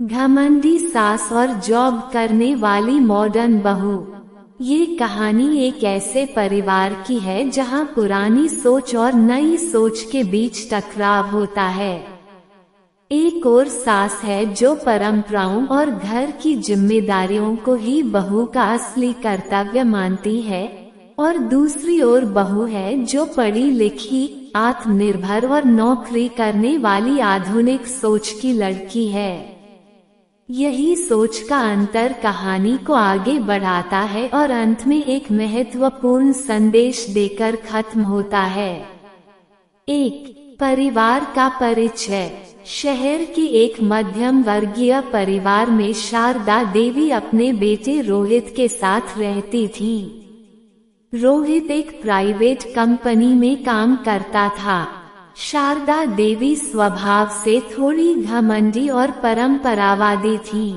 घमंडी सास और जॉब करने वाली मॉडर्न बहू। ये कहानी एक ऐसे परिवार की है जहां पुरानी सोच और नई सोच के बीच टकराव होता है। एक और सास है जो परंपराओं और घर की जिम्मेदारियों को ही बहू का असली कर्तव्य मानती है, और दूसरी ओर बहू है जो पढ़ी लिखी, आत्मनिर्भर और नौकरी करने वाली आधुनिक सोच की लड़की है। यही सोच का अंतर कहानी को आगे बढ़ाता है और अंत में एक महत्वपूर्ण संदेश देकर खत्म होता है। एक परिवार का परिचय। शहर के एक मध्यम वर्गीय परिवार में शारदा देवी अपने बेटे रोहित के साथ रहती थी। रोहित एक प्राइवेट कंपनी में काम करता था। शारदा देवी स्वभाव से थोड़ी घमंडी और परंपरावादी थी।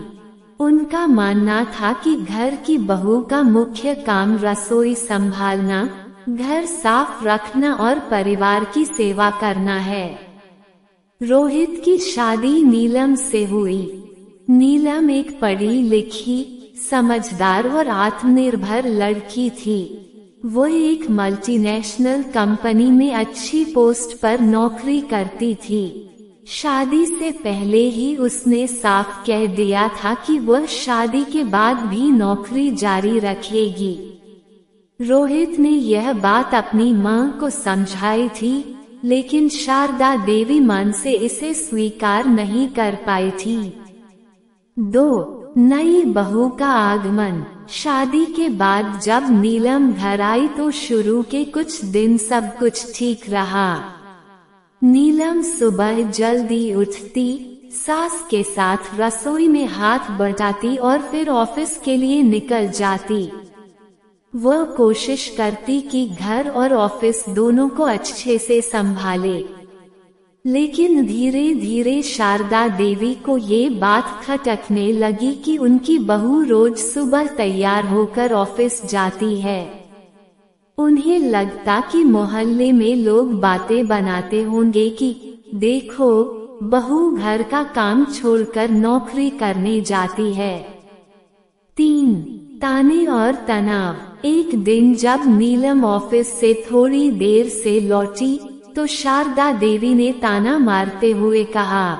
उनका मानना था कि घर की बहू का मुख्य काम रसोई संभालना, घर साफ रखना और परिवार की सेवा करना है। रोहित की शादी नीलम से हुई। नीलम एक पढ़ी लिखी, समझदार और आत्मनिर्भर लड़की थी। वो एक मल्टीनेशनल कंपनी में अच्छी पोस्ट पर नौकरी करती थी। शादी से पहले ही उसने साफ कह दिया था कि वह शादी के बाद भी नौकरी जारी रखेगी। रोहित ने यह बात अपनी मां को समझाई थी, लेकिन शारदा देवी मन से इसे स्वीकार नहीं कर पाई थी। 2. नई बहू का आगमन। शादी के बाद जब नीलम घर आई तो शुरू के कुछ दिन सब कुछ ठीक रहा। नीलम सुबह जल्दी उठती, सास के साथ रसोई में हाथ बटाती और फिर ऑफिस के लिए निकल जाती। वह कोशिश करती कि घर और ऑफिस दोनों को अच्छे से संभाले, लेकिन धीरे धीरे शारदा देवी को ये बात खटकने लगी कि उनकी बहू रोज सुबह तैयार होकर ऑफिस जाती है। उन्हें लगता कि मोहल्ले में लोग बातें बनाते होंगे कि देखो, बहू घर का काम छोड़कर नौकरी करने जाती है। 3. ताने और तनाव। एक दिन जब नीलम ऑफिस से थोड़ी देर से लौटी तो शारदा देवी ने ताना मारते हुए कहा,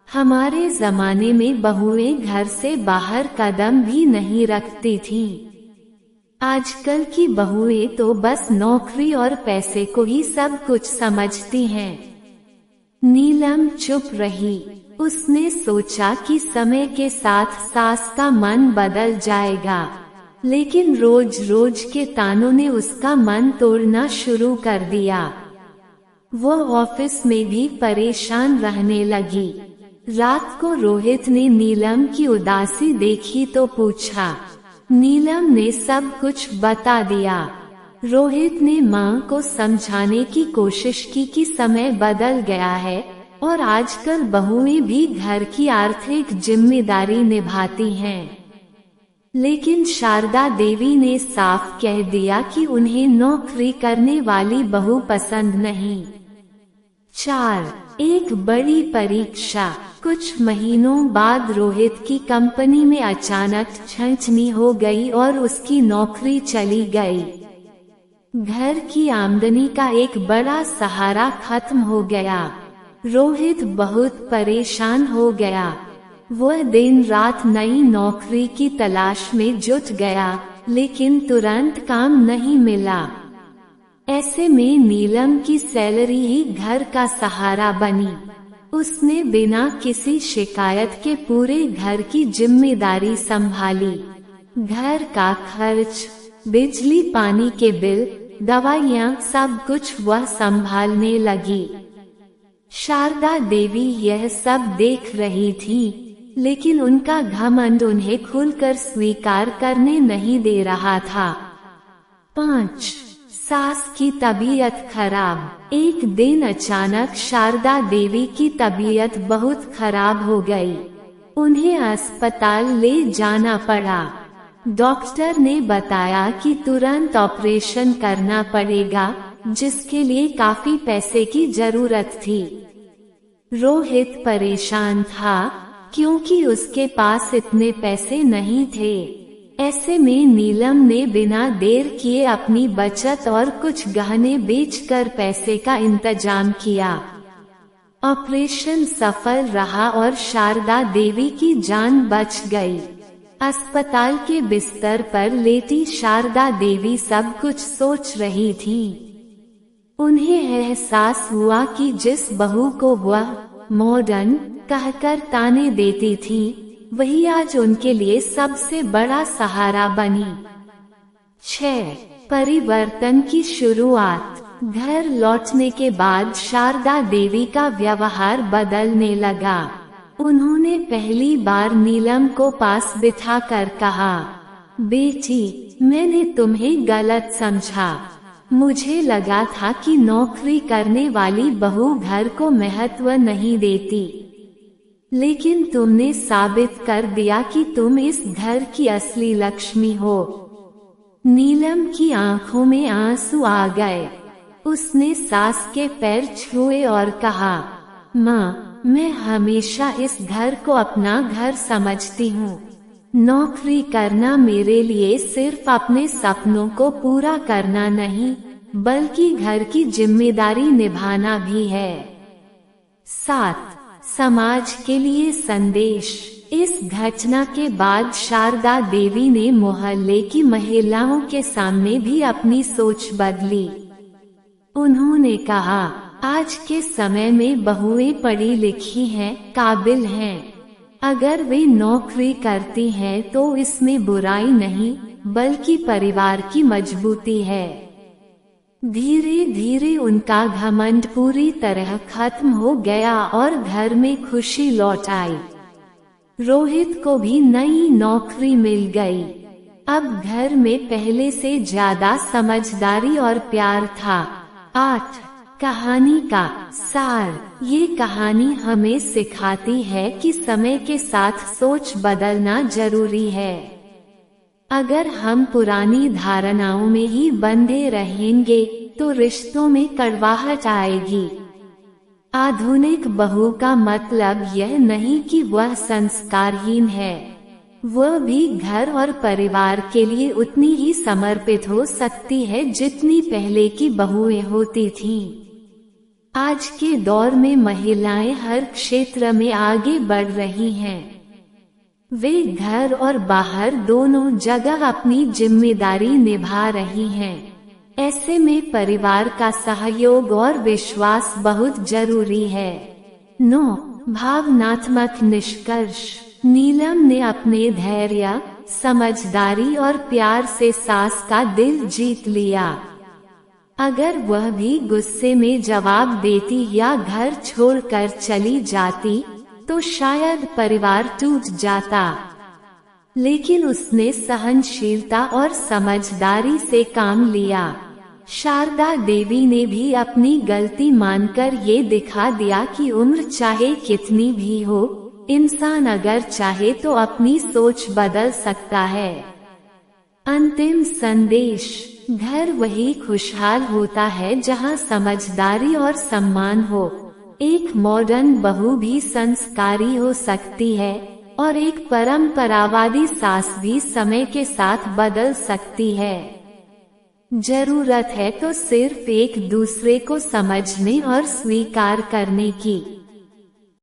हमारे जमाने में बहुएं घर से बाहर कदम भी नहीं रखती थीं। आजकल की बहुएं तो बस नौकरी और पैसे को ही सब कुछ समझती हैं। नीलम चुप रही। उसने सोचा कि समय के साथ सास का मन बदल जाएगा, लेकिन रोज रोज के तानों ने उसका मन तोड़ना शुरू कर दिया। वो ऑफिस में भी परेशान रहने लगी। रात को रोहित ने नीलम की उदासी देखी तो पूछा। नीलम ने सब कुछ बता दिया। रोहित ने मां को समझाने की कोशिश की कि समय बदल गया है और आजकल बहुएं भी घर की आर्थिक जिम्मेदारी निभाती हैं। लेकिन शारदा देवी ने साफ कह दिया कि उन्हें नौकरी करने वाली बहू पसंद नहीं। 4. एक बड़ी परीक्षा। कुछ महीनों बाद रोहित की कंपनी में अचानक छंछनी हो गई और उसकी नौकरी चली गई। घर की आमदनी का एक बड़ा सहारा खत्म हो गया। रोहित बहुत परेशान हो गया। वह दिन रात नई नौकरी की तलाश में जुट गया, लेकिन तुरंत काम नहीं मिला। ऐसे में नीलम की सैलरी ही घर का सहारा बनी। उसने बिना किसी शिकायत के पूरे घर की जिम्मेदारी संभाली। घर का खर्च, बिजली पानी के बिल, दवाइयाँ, सब कुछ वह संभालने लगी। शारदा देवी यह सब देख रही थी, लेकिन उनका घमंड उन्हें खुलकर स्वीकार करने नहीं दे रहा था। 5. सास की तबीयत खराब। एक दिन अचानक शारदा देवी की तबीयत बहुत खराब हो गई। उन्हें अस्पताल ले जाना पड़ा। डॉक्टर ने बताया कि तुरंत ऑपरेशन करना पड़ेगा, जिसके लिए काफी पैसे की जरूरत थी। रोहित परेशान था। क्योंकि उसके पास इतने पैसे नहीं थे। ऐसे में नीलम ने बिना देर किए अपनी बचत और कुछ गहने बेचकर पैसे का इंतजाम किया। ऑपरेशन सफल रहा और शारदा देवी की जान बच गई। अस्पताल के बिस्तर पर लेटी शारदा देवी सब कुछ सोच रही थी। उन्हें एहसास हुआ कि जिस बहू को वह मॉडर्न कहकर ताने देती थी, वही आज उनके लिए सबसे बड़ा सहारा बनी। 6. परिवर्तन की शुरुआत। घर लौटने के बाद शारदा देवी का व्यवहार बदलने लगा। उन्होंने पहली बार नीलम को पास बिठाकर कहा, बेटी, मैंने तुम्हें गलत समझा। मुझे लगा था कि नौकरी करने वाली बहू घर को महत्व नहीं देती, लेकिन तुमने साबित कर दिया कि तुम इस घर की असली लक्ष्मी हो। नीलम की आंखों में आंसू आ गए। उसने सास के पैर छुए और कहा, माँ, मैं हमेशा इस घर को अपना घर समझती हूँ। नौकरी करना मेरे लिए सिर्फ अपने सपनों को पूरा करना नहीं, बल्कि घर की जिम्मेदारी निभाना भी है। 7. समाज के लिए संदेश। इस घटना के बाद शारदा देवी ने मोहल्ले की महिलाओं के सामने भी अपनी सोच बदली। उन्होंने कहा, आज के समय में बहुएं पढ़ी लिखी हैं, काबिल हैं। अगर वे नौकरी करती हैं तो इसमें बुराई नहीं, बल्कि परिवार की मजबूती है। धीरे धीरे उनका घमंड पूरी तरह खत्म हो गया और घर में खुशी लौट आई। रोहित को भी नई नौकरी मिल गई। अब घर में पहले से ज्यादा समझदारी और प्यार था। 8. कहानी का सार। ये कहानी हमें सिखाती है कि समय के साथ सोच बदलना जरूरी है। अगर हम पुरानी धारणाओं में ही बंधे रहेंगे तो रिश्तों में कड़वाहट आएगी। आधुनिक बहू का मतलब यह नहीं कि वह संस्कारहीन है, वह भी घर और परिवार के लिए उतनी ही समर्पित हो सकती है जितनी पहले की बहुएं होती थीं। आज के दौर में महिलाएं हर क्षेत्र में आगे बढ़ रही हैं। वे घर और बाहर दोनों जगह अपनी जिम्मेदारी निभा रही हैं। ऐसे में परिवार का सहयोग और विश्वास बहुत जरूरी है। 9. भावनात्मक निष्कर्ष। नीलम ने अपने धैर्य, समझदारी और प्यार से सास का दिल जीत लिया। अगर वह भी गुस्से में जवाब देती या घर छोड़कर चली जाती तो शायद परिवार टूट जाता, लेकिन उसने सहनशीलता और समझदारी से काम लिया। शारदा देवी ने भी अपनी गलती मानकर ये दिखा दिया कि उम्र चाहे कितनी भी हो, इंसान अगर चाहे तो अपनी सोच बदल सकता है। अंतिम संदेश। घर वही खुशहाल होता है जहाँ समझदारी और सम्मान हो। एक मॉडर्न बहू भी संस्कारी हो सकती है और एक परंपरावादी सास भी समय के साथ बदल सकती है। जरूरत है तो सिर्फ एक दूसरे को समझने और स्वीकार करने की।